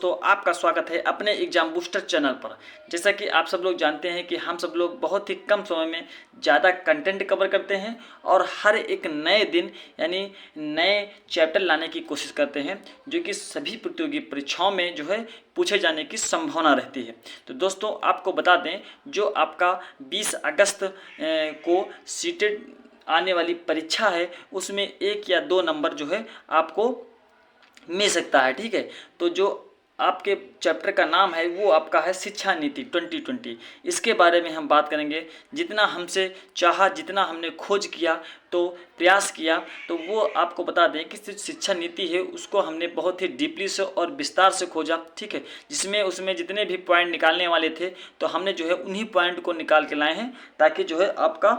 तो आपका स्वागत है अपने एग्जाम बूस्टर चैनल पर। जैसा कि आप सब लोग जानते हैं कि हम सब लोग बहुत ही कम समय में ज़्यादा कंटेंट कवर करते हैं और हर एक नए दिन यानी नए चैप्टर लाने की कोशिश करते हैं जो कि सभी प्रतियोगी परीक्षाओं में जो है पूछे जाने की संभावना रहती है। तो दोस्तों आपको बता दें, जो आपका 20 अगस्त को सीटेड आने वाली परीक्षा है उसमें 1 या 2 नंबर जो है आपको मिल सकता है। ठीक है, तो जो आपके चैप्टर का नाम है वो आपका है शिक्षा नीति 2020। इसके बारे में हम बात करेंगे। जितना हमसे चाहा, जितना हमने खोज किया तो प्रयास किया, तो वो आपको बता दें कि शिक्षा नीति है उसको हमने बहुत ही डीपली से और विस्तार से खोजा। ठीक है, जिसमें उसमें जितने भी पॉइंट निकालने वाले थे तो हमने जो है उन्हीं पॉइंट को निकाल के लाए हैं ताकि जो है आपका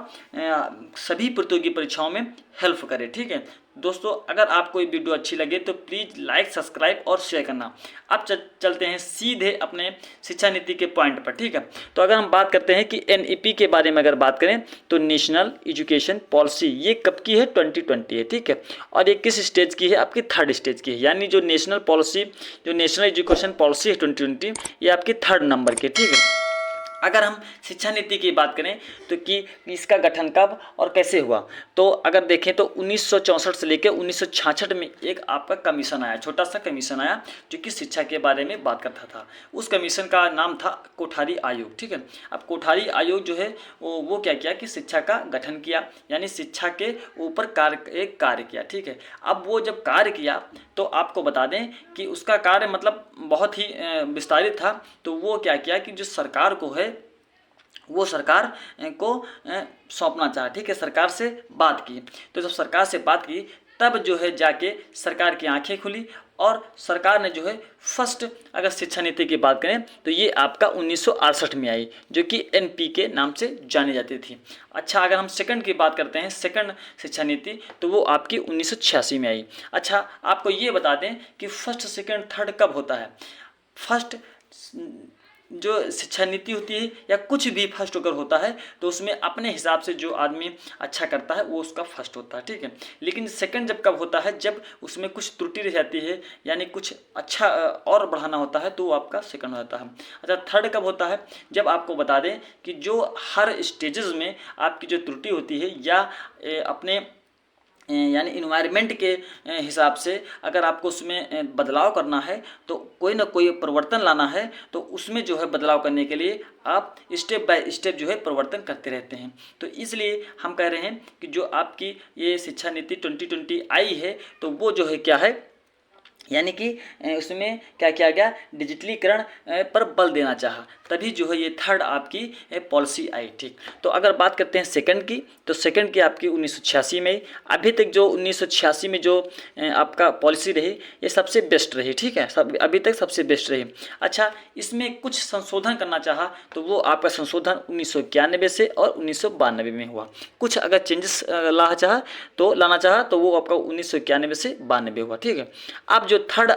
सभी प्रतियोगी परीक्षाओं में हेल्प करे। ठीक है दोस्तों, अगर आपको ये वीडियो अच्छी लगे तो प्लीज़ लाइक, सब्सक्राइब और शेयर करना। अब चलते हैं सीधे अपने शिक्षा नीति के पॉइंट पर। ठीक है, तो अगर हम बात करते हैं कि एनईपी के बारे में अगर बात करें तो नेशनल एजुकेशन पॉलिसी ये कब की है? 2020 है। ठीक है, और ये किस स्टेज की है? आपकी 3rd स्टेज की है। यानी जो नेशनल पॉलिसी, जो नेशनल एजुकेशन पॉलिसी है 2020, ये आपकी 3rd नंबर की। ठीक है, अगर हम शिक्षा नीति की बात करें तो कि इसका गठन कब और कैसे हुआ, तो अगर देखें तो 1964 से लेकर 1966 में एक आपका कमीशन आया, छोटा सा कमीशन आया जो कि शिक्षा के बारे में बात करता था। उस कमीशन का नाम था कोठारी आयोग। ठीक है, अब कोठारी आयोग जो है वो क्या किया कि शिक्षा का गठन किया, यानी शिक्षा के ऊपर कार्य किया। ठीक है, अब वो जब कार्य किया तो आपको बता दें कि उसका कार्य मतलब बहुत ही विस्तारित था। तो वो क्या किया कि जो सरकार को है वो सरकार को सौंपना चाहा। ठीक है, सरकार से बात की, तो जब सरकार से बात की तब जो है जाके सरकार की आंखें खुली और सरकार ने जो है फर्स्ट, अगर शिक्षा नीति की बात करें तो ये आपका 1968 में आई जो कि एनपी के नाम से जानी जाती थी। अच्छा, अगर हम सेकंड की बात करते हैं, सेकंड शिक्षा नीति, तो वो आपकी 1986 में आई। अच्छा, आपको ये बता दें कि फर्स्ट, सेकंड, थर्ड कब होता है? फर्स्ट जो शिक्षा नीति होती है या कुछ भी फर्स्ट अगर होता है तो उसमें अपने हिसाब से जो आदमी अच्छा करता है वो उसका फर्स्ट होता है। ठीक है, लेकिन सेकंड जब कब होता है? जब उसमें कुछ त्रुटि रह जाती है, यानी कुछ अच्छा और बढ़ाना होता है तो वो आपका सेकंड होता है। अच्छा, थर्ड कब होता है? जब आपको बता दें कि जो हर स्टेजेस में आपकी जो त्रुटि होती है या अपने यानी इन्वायरमेंट के हिसाब से अगर आपको उसमें बदलाव करना है तो कोई ना कोई परिवर्तन लाना है, तो उसमें जो है बदलाव करने के लिए आप स्टेप बाय स्टेप जो है परिवर्तन करते रहते हैं। तो इसलिए हम कह रहे हैं कि जो आपकी ये शिक्षा नीति 2020 आई है तो वो जो है क्या है, यानी कि उसमें क्या किया गया, डिजिटलीकरण पर बल देना चाहा, तभी जो है ये थर्ड आपकी पॉलिसी आई। ठीक, तो अगर बात करते हैं सेकंड की, तो सेकंड की आपकी 1986 में। अभी तक जो 1986 में जो आपका पॉलिसी रही ये सबसे बेस्ट रही। ठीक है, सब अभी तक सबसे बेस्ट रही। अच्छा, इसमें कुछ संशोधन करना चाहा तो वो आपका संशोधन 1991 से और 1992 में हुआ। कुछ अगर चेंजेस लाना चाहा तो वो आपका 1991 से 92 हुआ। ठीक है, अब जो थर्ड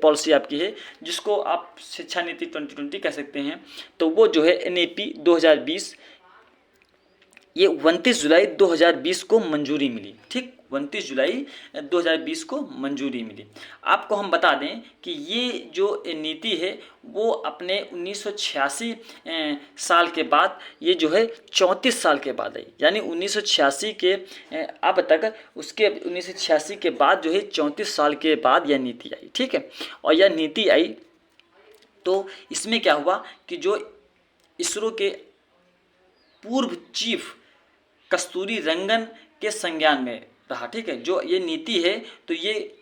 पॉलिसी आपकी है जिसको आप शिक्षा नीति 2020 कह सकते हैं, तो वो जो है एनईपी 2020, ये 29 जुलाई 2020 को मंजूरी मिली। ठीक, 29 जुलाई 2020 को मंजूरी मिली। आपको हम बता दें कि ये जो नीति है वो अपने 1986 साल के बाद, ये जो है 34 साल के बाद आई, यानी 1986 के अब तक, उसके 1986 के बाद जो है 34 साल के बाद यह नीति आई। ठीक है, और यह नीति आई तो इसमें क्या हुआ कि जो इसरो के पूर्व चीफ कस्तूरी रंगन के संज्ञान में रहा। ठीक है, जो ये नीति है तो ये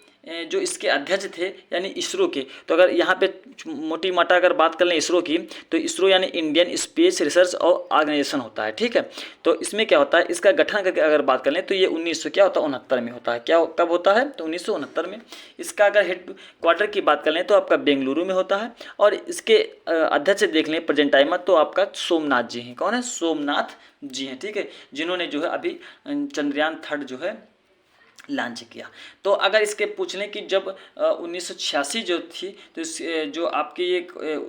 जो इसके अध्यक्ष थे यानी इसरो के, तो अगर यहाँ पे मोटी मोटा अगर बात कर लें इसरो की, तो इसरो यानी इंडियन स्पेस रिसर्च और ऑर्गेनाइजेशन होता है। ठीक है, तो इसमें क्या होता है, इसका गठन करके अगर बात कर लें तो ये 1969 में होता है। क्या कब होता है? तो 1969 में। इसका अगर हेड क्वार्टर की बात कर लें तो आपका बेंगलुरु में होता है, और इसके अध्यक्ष देख लें प्रेजेंट टाइम तो आपका सोमनाथ जी हैं। कौन है? सोमनाथ जी हैं। ठीक है, जिन्होंने जो है अभी चंद्रयान 3 जो है लॉन्च किया। तो अगर इसके पूछ लें कि जब 1986 जो थी, तो इस जो आपकी ये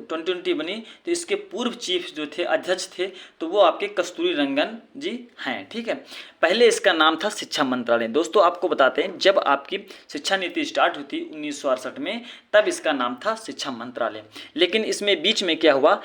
2020 बनी, तो इसके पूर्व चीफ जो थे, अध्यक्ष थे, तो वो आपके कस्तूरी रंगन जी हैं। ठीक है, पहले इसका नाम था शिक्षा मंत्रालय। दोस्तों आपको बताते हैं, जब आपकी शिक्षा नीति स्टार्ट हुई थी 1968 में, तब इसका नाम था शिक्षा मंत्रालय। लेकिन इसमें बीच में क्या हुआ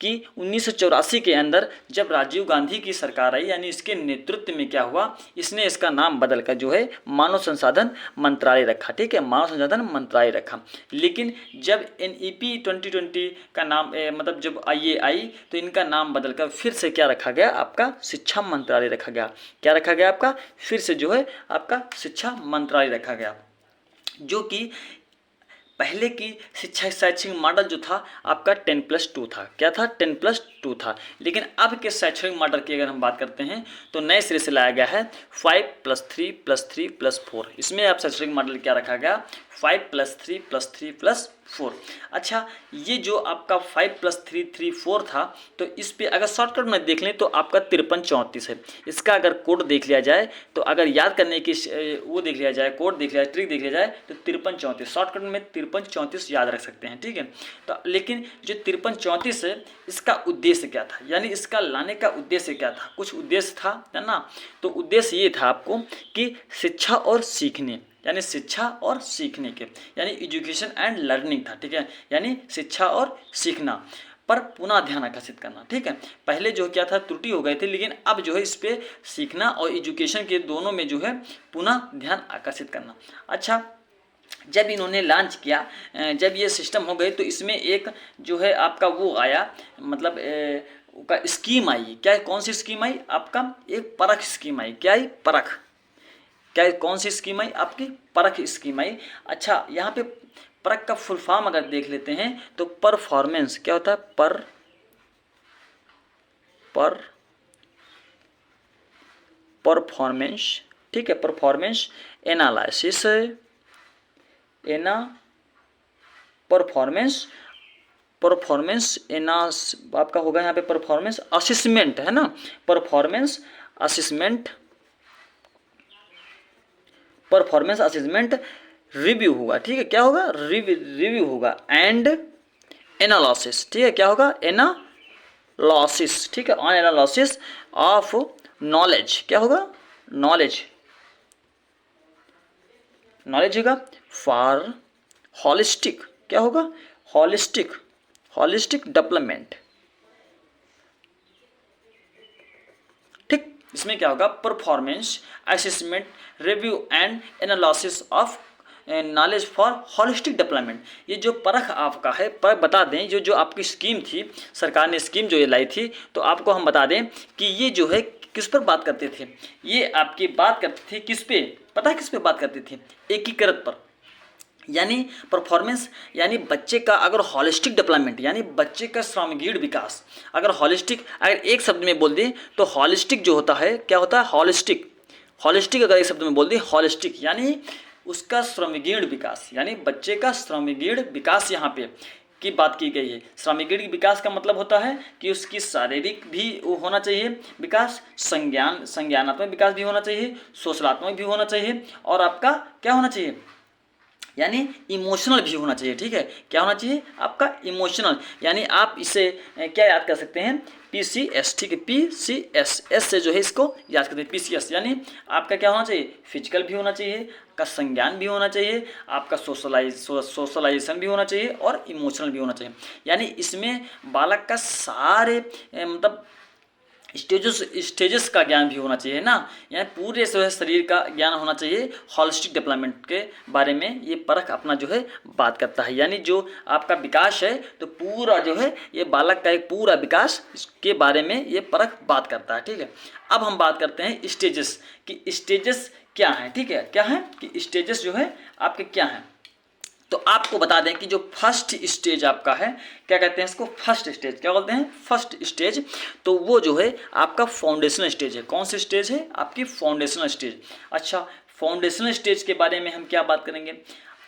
कि 1984 के अंदर जब राजीव गांधी की सरकार आई, यानी इसके नेतृत्व में क्या हुआ, इसने इसका नाम बदलकर जो है मानव संसाधन मंत्रालय रखा। ठीक है, मानव संसाधन मंत्रालय रखा। लेकिन जब NEP 2020 का नाम मतलब जब ये आई, तो इनका नाम बदलकर फिर से क्या रखा गया, आपका शिक्षा मंत्रालय रखा गया। क्या रखा गया आपका, फिर से जो है आपका शिक्षा मंत्रालय रखा गया। जो कि पहले की शिक्षा शैक्षणिक मॉडल जो था आपका 10+2 था। क्या था, 10+2 था। लेकिन अब के शैक्षणिक मॉडल की अगर हम बात करते हैं, तो नए सिरे से लाया गया है 5+3+3+4। इसमें आप शैक्षणिक मॉडल क्या रखा गया, 5+3+3+4। अच्छा, ये जो आपका 5+3+3+4 था, तो इस पे अगर शॉर्टकट में देख लें तो आपका 5334 है। इसका अगर कोड देख लिया जाए, तो अगर याद करने की वो देख लिया जाए, कोड देख लिया जाए, ट्रिक देख लिया जाए, तो 5334 शॉर्टकट में 5334 याद रख सकते हैं। ठीक है, तो लेकिन जो 5334 है, इसका उद्देश्य क्या था, यानी इसका लाने का उद्देश्य क्या था, कुछ उद्देश्य था, है ना। तो उद्देश्य ये था आपको कि शिक्षा और सीखने, यानी शिक्षा और सीखने के, यानी एजुकेशन एंड लर्निंग था। ठीक है, यानी शिक्षा और सीखना पर पुनः ध्यान आकर्षित करना। ठीक है, पहले जो क्या था, त्रुटि हो गए थे, लेकिन अब जो है इस पे सीखना और एजुकेशन के दोनों में जो है पुनः ध्यान आकर्षित करना। अच्छा, जब इन्होंने लॉन्च किया, जब ये सिस्टम हो गए, तो इसमें एक जो है आपका वो आया, मतलब का स्कीम आई। क्या, कौन सी स्कीम आई, आपका एक परख स्कीम आई। क्या आई, परख। क्या, कौन सी स्कीम आई, आपकी परख स्कीम आई। अच्छा, यहाँ पे परख का फुल फॉर्म अगर देख लेते हैं, तो परफॉर्मेंस क्या होता है, परफॉर्मेंस। ठीक है, परफॉर्मेंस एनालिसिस, परफॉर्मेंस आपका होगा यहाँ पे परफॉर्मेंस असेसमेंट, है ना, performance assessment, performance assessment review होगा। ठीक है, क्या होगा, रिव्यू होगा एंड एनालिसिस। ठीक है, क्या होगा, एनालिसिस। ठीक है, ऑन एनालिसिस ऑफ नॉलेज। क्या होगा, नॉलेज होगा फॉर होलिस्टिक। क्या होगा, होलिस्टिक डेवलपमेंट। ठीक, इसमें क्या होगा, performance assessment review and analysis of knowledge for holistic development. ये जो परख आपका है, पर बता दें जो आपकी स्कीम थी, सरकार ने स्कीम जो ये लाई थी, तो आपको हम बता दें कि ये जो है किस पर बात करते थे, ये आपकी बात करते थे किस पे, पता है किस पे बात करते थे, एकीकृत पर। यानी परफॉर्मेंस, यानी बच्चे का अगर हॉलिस्टिक डेवलपमेंट, यानी बच्चे का समग्र विकास, अगर हॉलिस्टिक, अगर एक शब्द में बोल दें तो हॉलिस्टिक जो होता है, क्या होता है, हॉलिस्टिक अगर एक शब्द में बोल दें, हॉलिस्टिक यानी उसका समग्र विकास, यानी बच्चे का समग्र विकास यहाँ पे की बात की गई है। समग्र विकास का मतलब होता है कि उसकी शारीरिक भी होना चाहिए विकास, संज्ञानात्मक विकास भी होना चाहिए, सोशलात्मक भी होना चाहिए, और आपका क्या होना चाहिए, यानी इमोशनल भी होना चाहिए। ठीक है, क्या होना चाहिए, आपका इमोशनल। यानी आप इसे क्या याद कर सकते हैं, PCS। ठीक है, PCS, एस से जो है इसको याद करते हैं, PCS। यानी आपका क्या होना चाहिए, फिजिकल भी होना चाहिए, का संज्ञान भी होना चाहिए, आपका सोशलाइजेशन भी होना चाहिए, और इमोशनल भी होना चाहिए। यानी इसमें बालक का सारे मतलब स्टेजेस का ज्ञान भी होना चाहिए ना, यानी पूरे जो है शरीर का ज्ञान होना चाहिए। होलिस्टिक डेवलपमेंट के बारे में ये परख अपना जो है बात करता है। यानी जो आपका विकास है, तो पूरा जो है ये बालक का एक पूरा विकास के बारे में ये परख बात करता है। ठीक है, अब हम बात करते हैं स्टेजेस कि स्टेजेस क्या हैं। ठीक है, क्या है कि स्टेजेस जो है आपके क्या हैं। तो आपको बता दें कि जो फर्स्ट स्टेज आपका है, क्या कहते हैं इसको, फर्स्ट स्टेज। क्या बोलते हैं, फर्स्ट स्टेज। तो वो जो है आपका फाउंडेशनल स्टेज है। कौन सी स्टेज है, आपकी फाउंडेशनल स्टेज। अच्छा, फाउंडेशनल स्टेज के बारे में हम क्या बात करेंगे,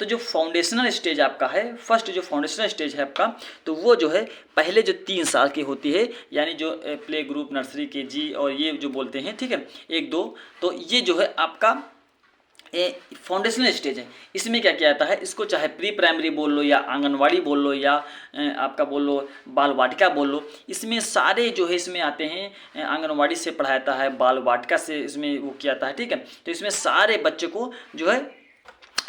तो जो फाउंडेशनल स्टेज आपका है, फर्स्ट जो फाउंडेशनल स्टेज है आपका, तो वो जो है पहले जो 3 साल की होती है, यानी जो प्ले ग्रुप, नर्सरी, KG और ये जो बोलते हैं, ठीक है, 1 2, तो ये जो है आपका फाउंडेशनल स्टेज है। इसमें क्या किया जाता है, इसको चाहे प्री प्राइमरी बोल लो या आंगनवाड़ी बोल लो या आपका बोल लो बाल वाटिका बोल लो, इसमें सारे जो है इसमें आते हैं। आंगनवाड़ी से पढ़ाया जाता है, बाल वाटिका से इसमें वो किया जाता है, ठीक है। तो इसमें सारे बच्चे को जो है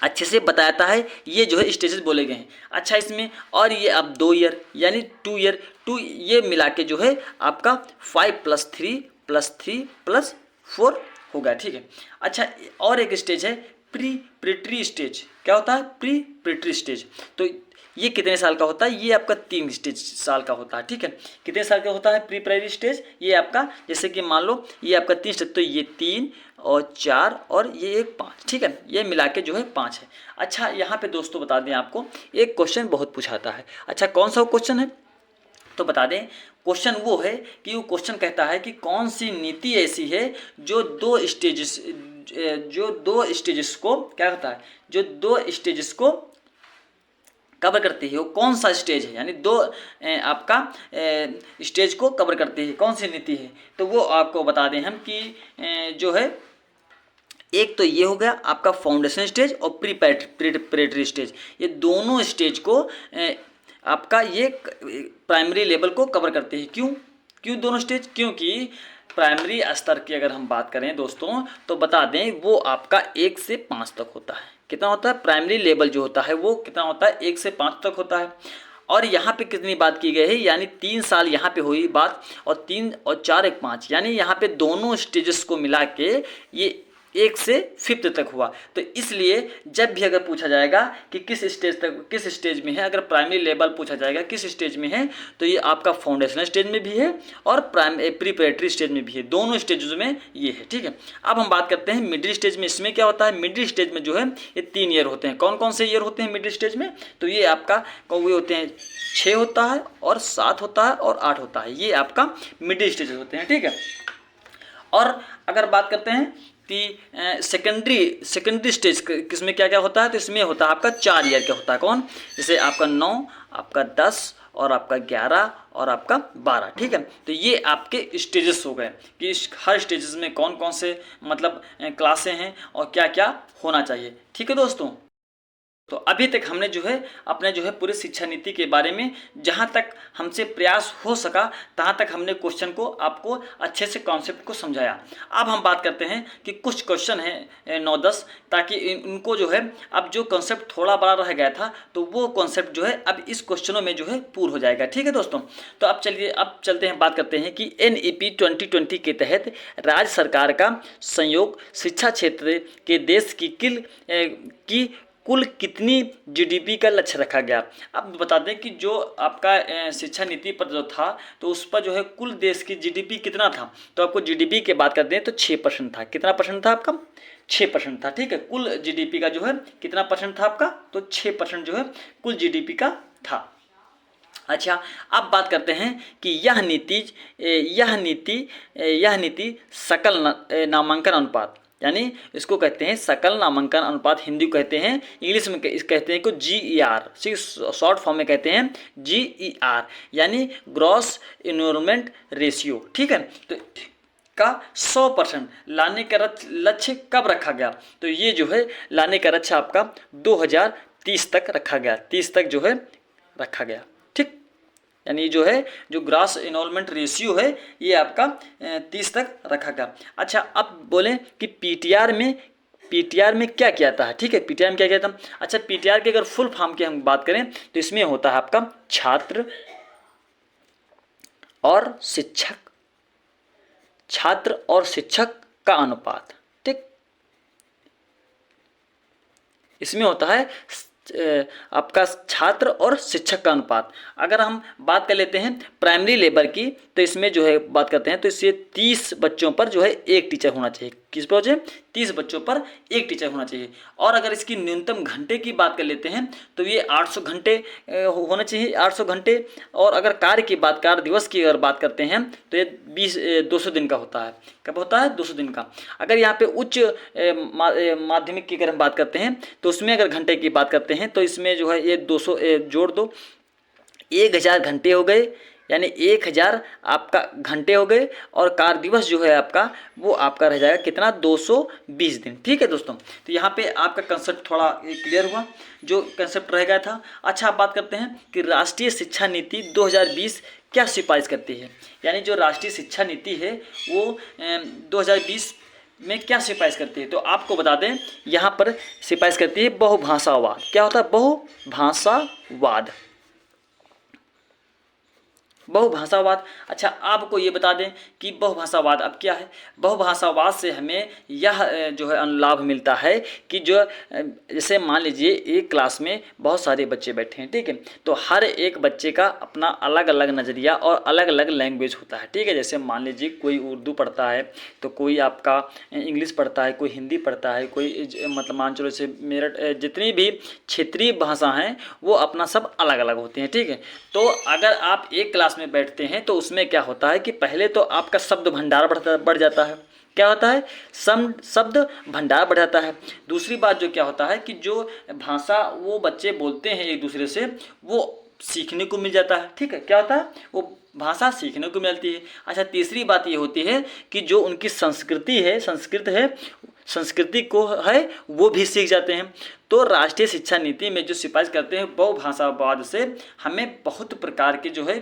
अच्छे से बताता है, ये जो है स्टेजेस बोले गए हैं। अच्छा, इसमें और ये अब 2 ईयर यानी 2 ईयर, 2 ये मिला के जो है आपका 5 + 3 + 3 + 4 होगा, ठीक है। अच्छा, और एक स्टेज है प्री प्रेटरी स्टेज। क्या होता है? Preparatory stage. तो ये कितने साल का होता है? ये आपका 3 साल का होता है, ठीक है। कितने साल का होता है प्री प्राइमरी स्टेज? ये आपका जैसे कि मान लो ये आपका 3 स्टेज, तो ये 3 और 4 और ये एक 5, ठीक है। ये मिला के जो है 5 है। अच्छा, यहाँ पे दोस्तों बता दें आपको, एक क्वेश्चन बहुत पूछाता है। अच्छा, कौन सा क्वेश्चन है तो बता दें। क्वेश्चन वो है कि वो क्वेश्चन कहता है कि कौन सी नीति ऐसी है जो 2 स्टेजेस को क्या होता है, जो 2 स्टेजेस को कवर करती है। वो कौन सा स्टेज है, यानी 2 आपका स्टेज को कवर करती है, कौन सी नीति है। तो वो आपको बता दें हम कि जो है एक तो ये हो गया आपका फाउंडेशन स्टेज और प्री प्रेटरी स्टेज। ये दोनों स्टेज को आपका ये प्राइमरी लेवल को कवर करते हैं। क्यों दोनों स्टेज? क्योंकि प्राइमरी स्तर की अगर हम बात करें दोस्तों, तो बता दें वो आपका 1 से 5 तक होता है। कितना होता है? प्राइमरी लेवल जो होता है वो कितना होता है? 1 से 5 तक होता है। और यहाँ पे कितनी बात की गई है, यानी 3 साल यहाँ पे हुई बात, और 3 और 4 एक 5, यानी यहाँ पे दोनों स्टेजेस को मिला के ये 1 से 5th तक हुआ। तो इसलिए जब भी अगर पूछा जाएगा कि किस स्टेज में है, अगर प्राइमरी लेवल पूछा जाएगा किस स्टेज में है, तो ये आपका फाउंडेशनल स्टेज में भी है और प्रीपरेटरी स्टेज में भी है। दोनों स्टेजेस में ये है, ठीक है। अब हम बात करते हैं मिडिल स्टेज में। इसमें क्या होता है? मिडिल स्टेज में जो है ये 3 ईयर होते हैं। कौन कौन से ईयर होते हैं मिडिल स्टेज में? तो ये आपका वो होते हैं 6 होता है और 7 होता है और 8 होता है। ये आपका मिडिल स्टेज होते हैं, ठीक है। और अगर बात करते हैं सेकेंडरी स्टेज किसमें क्या क्या होता है, तो इसमें होता है आपका 4 ईयर का होता है। कौन? जैसे आपका 9, आपका 10 और आपका 11 और आपका 12, ठीक है। तो ये आपके स्टेजेस हो गए कि हर स्टेजेस में कौन कौन से मतलब क्लासें हैं और क्या क्या होना चाहिए, ठीक है दोस्तों। तो अभी तक हमने जो है अपने जो है पूरी शिक्षा नीति के बारे में जहाँ तक हमसे प्रयास हो सका तहाँ तक हमने क्वेश्चन को आपको अच्छे से कॉन्सेप्ट को समझाया। अब हम बात करते हैं कि कुछ क्वेश्चन हैं 9-10, ताकि उनको जो है अब जो कॉन्सेप्ट थोड़ा बड़ा रह गया था तो वो कॉन्सेप्ट जो है अब इस क्वेश्चनों में जो है पूर्ण हो जाएगा, ठीक है दोस्तों। तो अब चलिए अब चलते हैं, बात करते हैं कि NEP 2020 के तहत राज्य सरकार का संयोग शिक्षा क्षेत्र के देश की कुल कितनी GDP का लक्ष्य रखा गया। अब बता दें कि जो आपका शिक्षा नीति पर जो था तो उस पर जो है कुल देश की GDP कितना था, तो आपको GDP की बात करते हैं तो 6% था। कितना परसेंट था आपका? 6% था, ठीक है। कुल GDP का जो है कितना परसेंट था आपका? तो 6% जो है कुल GDP का था। अच्छा, अब बात करते हैं कि यह नीति सकल नामांकन अनुपात, यानी इसको कहते हैं सकल नामांकन अनुपात, हिंदी कहते हैं, इंग्लिश में कहते हैं को GER, शॉर्ट फॉर्म में कहते हैं GER, यानी ग्रॉस इनरोलमेंट रेशियो, ठीक है। तो का 100% लाने का लक्ष्य कब रखा गया? तो ये जो है लाने का लक्ष्य आपका 2030 तक रखा गया, 30 तक जो है रखा गया, ठीक। यानी जो है जो ग्रॉस इनरोलमेंट रेशियो है ये आपका 30 तक रखा गया। अच्छा, अब बोलें कि पीटीआर में क्या किया था, ठीक है। पीटीआर में क्या किया था? अच्छा, पीटीआर के अगर फुल फॉर्म की हम बात करें तो इसमें होता है आपका छात्र और शिक्षक का अनुपात, ठीक। इसमें होता है आपका छात्र और शिक्षक का अनुपात। अगर हम बात कर लेते हैं प्राइमरी लेवल की तो इसमें जो है बात करते हैं तो इससे 30 बच्चों पर जो है एक टीचर होना चाहिए। किस पर हो? 30 बच्चों पर एक टीचर होना चाहिए। और अगर इसकी न्यूनतम घंटे की बात कर लेते हैं तो ये 800 घंटे होना चाहिए, 800 घंटे। और अगर कार्य दिवस की अगर बात करते हैं तो ये 200 दिन का होता है। कब होता है? 200 दिन का। अगर यहाँ पे उच्च माध्यमिक की अगर हम बात करते हैं तो उसमें अगर घंटे की बात करते हैं तो इसमें जो है ये 200 जोड़ दो, 1000 घंटे हो गए। यानी 1000 आपका घंटे हो गए, और कार्य दिवस जो है आपका वो आपका रह जाएगा कितना, 220 दिन। ठीक है दोस्तों, तो यहाँ पे आपका कंसेप्ट थोड़ा क्लियर हुआ, जो कंसेप्ट रह गया था। अच्छा, आप बात करते हैं कि राष्ट्रीय शिक्षा नीति 2020 क्या सिफारिश करती है। यानी जो राष्ट्रीय शिक्षा नीति है वो 2020 में क्या सिफारिश करती है, तो आपको बता दें यहाँ पर सिफारिश करती है बहुभाषावाद। क्या होता है बहुभाषावाद, बहुभाषावाद। अच्छा, आपको ये बता दें कि बहुभाषावाद अब क्या है। बहुभाषावाद से हमें यह जो है लाभ मिलता है कि जो जैसे मान लीजिए एक क्लास में बहुत सारे बच्चे बैठे हैं, ठीक है, तो हर एक बच्चे का अपना अलग अलग नज़रिया और अलग अलग लैंग्वेज होता है। ठीक है, जैसे मान लीजिए कोई उर्दू पढ़ता है, तो कोई आपका इंग्लिश पढ़ता है, कोई हिंदी पढ़ता है, कोई मतलब मान चलो जैसे मेरठ, जितनी भी क्षेत्रीय भाषा हैं वो अपना सब अलग अलग होती हैं। ठीक है, तो अगर आप एक क्लास में बैठते हैं तो उसमें क्या होता है कि पहले तो आपका शब्द भंडार बढ़ जाता है। क्या होता है, शब्द भंडार बढ़ जाता है। दूसरी बात जो क्या होता है कि जो भाषा वो बच्चे बोलते हैं एक दूसरे से, वो सीखने को मिल जाता है। ठीक है, क्या होता है, वो भाषा सीखने को मिलती है। अच्छा, तीसरी बात ये होती है कि जो उनकी संस्कृति है, संस्कृति को है वो भी सीख जाते हैं। तो राष्ट्रीय शिक्षा नीति में जो सिफारिश करते हैं बहुभाषावाद से हमें बहुत प्रकार के जो है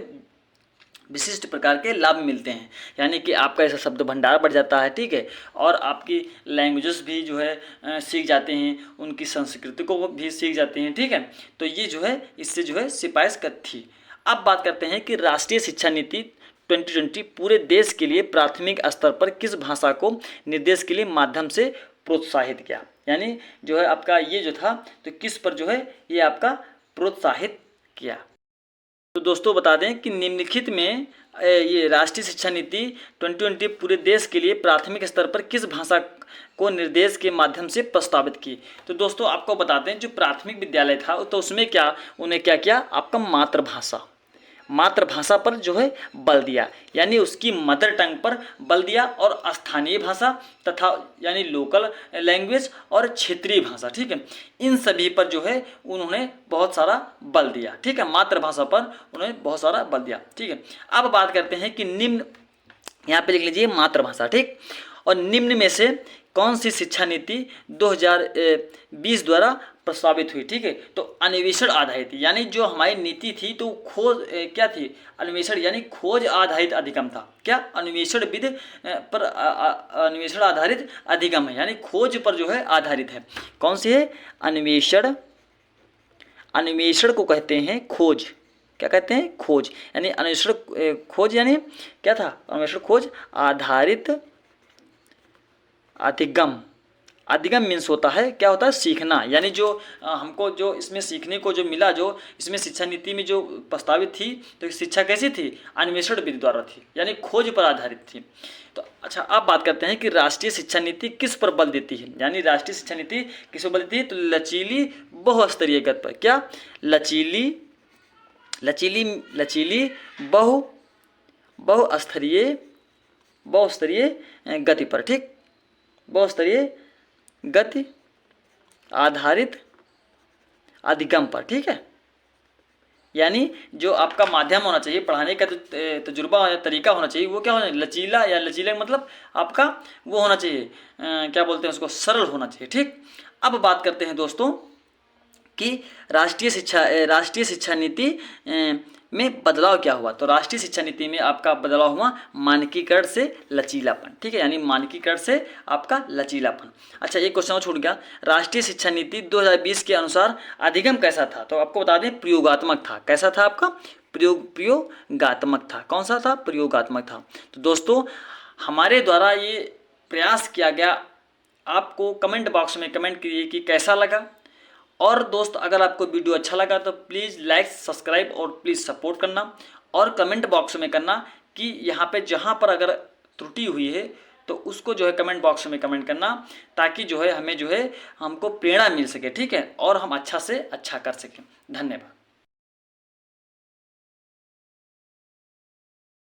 विशिष्ट प्रकार के लाभ मिलते हैं। यानी कि आपका ऐसा शब्द भंडार बढ़ जाता है। ठीक है, और आपकी लैंग्वेजेस भी जो है सीख जाते हैं, उनकी संस्कृति को भी सीख जाते हैं। ठीक है, तो ये जो है इससे जो है सिफारिश कर थी। अब बात करते हैं कि राष्ट्रीय शिक्षा नीति 2020 पूरे देश के लिए प्राथमिक स्तर पर किस भाषा को निर्देश के लिए माध्यम से प्रोत्साहित किया। यानी जो है आपका ये जो था तो किस पर जो है ये आपका प्रोत्साहित किया। तो दोस्तों बता दें कि निम्नलिखित में ये राष्ट्रीय शिक्षा नीति 2020 पूरे देश के लिए प्राथमिक स्तर पर किस भाषा को निर्देश के माध्यम से प्रस्तावित की। तो दोस्तों आपको बताते हैं जो प्राथमिक विद्यालय था तो उसमें क्या उन्हें क्या किया, आपका मातृभाषा पर जो है बल दिया, यानी उसकी मदर टंग पर बल दिया, और स्थानीय भाषा तथा यानी लोकल लैंग्वेज और क्षेत्रीय भाषा, ठीक है, इन सभी पर जो है उन्होंने बहुत सारा बल दिया। ठीक है, मातृभाषा पर उन्होंने बहुत सारा बल दिया। ठीक है, अब बात करते हैं कि निम्न, यहाँ पे लिख लीजिए मातृभाषा, ठीक, और निम्न में से कौन सी शिक्षा नीति 2020 द्वारा प्रस्तावित हुई। ठीक है, तो अन्वेषण आधारित, यानी जो हमारी नीति थी तो खोज क्या थी, अन्वेषण यानी खोज आधारित अधिगम था। क्या, अन्वेषण विधि पर अन्वेषण आधारित अधिगम है, यानी खोज पर जो है आधारित है। कौन सी है, अन्वेषण को कहते हैं खोज। क्या कहते हैं, खोज, यानी अन्वेषण खोज यानी क्या था, अन्वेषण खोज आधारित अधिगम मीन्स होता है, क्या होता है, सीखना। यानी जो हमको जो इसमें सीखने को जो मिला, जो इसमें शिक्षा नीति में जो प्रस्तावित थी, तो शिक्षा कैसी थी, अन्वेषण विधि द्वारा थी, यानी खोज पर आधारित थी। तो अच्छा, अब बात करते हैं कि राष्ट्रीय शिक्षा नीति किस पर बल देती है। यानी राष्ट्रीय शिक्षा नीति किस पर बल देती है, तो लचीली बहुस्तरीय गति पर। क्या, लचीली बहुस्तरीय गति पर। ठीक, बहुस्तरीय गति आधारित अधिगम पर। ठीक है, यानी जो आपका माध्यम होना चाहिए पढ़ाने का, तजुर्बा या तरीका होना चाहिए, वो क्या होना चाहिए, लचीला, या लचीला मतलब आपका वो होना चाहिए, क्या बोलते हैं उसको, सरल होना चाहिए। ठीक, अब बात करते हैं दोस्तों कि राष्ट्रीय शिक्षा नीति में बदलाव क्या हुआ। तो राष्ट्रीय शिक्षा नीति में आपका बदलाव हुआ मानकीकरण से लचीलापन। ठीक है, यानी मानकीकरण से आपका लचीलापन। अच्छा, एक क्वेश्चन और छूट गया, राष्ट्रीय शिक्षा नीति 2020 के अनुसार अधिगम कैसा था। तो आपको बता दें प्रयोगात्मक था। कैसा था आपका, प्रयोगात्मक था। कौन सा था, प्रयोगात्मक था। तो दोस्तों हमारे द्वारा ये प्रयास किया गया, आपको कमेंट बॉक्स में कमेंट कीजिए कि कैसा लगा। और दोस्त अगर आपको वीडियो अच्छा लगा तो प्लीज़ लाइक, सब्सक्राइब और प्लीज़ सपोर्ट करना, और कमेंट बॉक्स में करना कि यहाँ पे जहाँ पर अगर त्रुटि हुई है तो उसको जो है कमेंट बॉक्स में कमेंट करना, ताकि जो है हमें जो है हमको प्रेरणा मिल सके। ठीक है, और हम अच्छा से अच्छा कर सकें। धन्यवाद।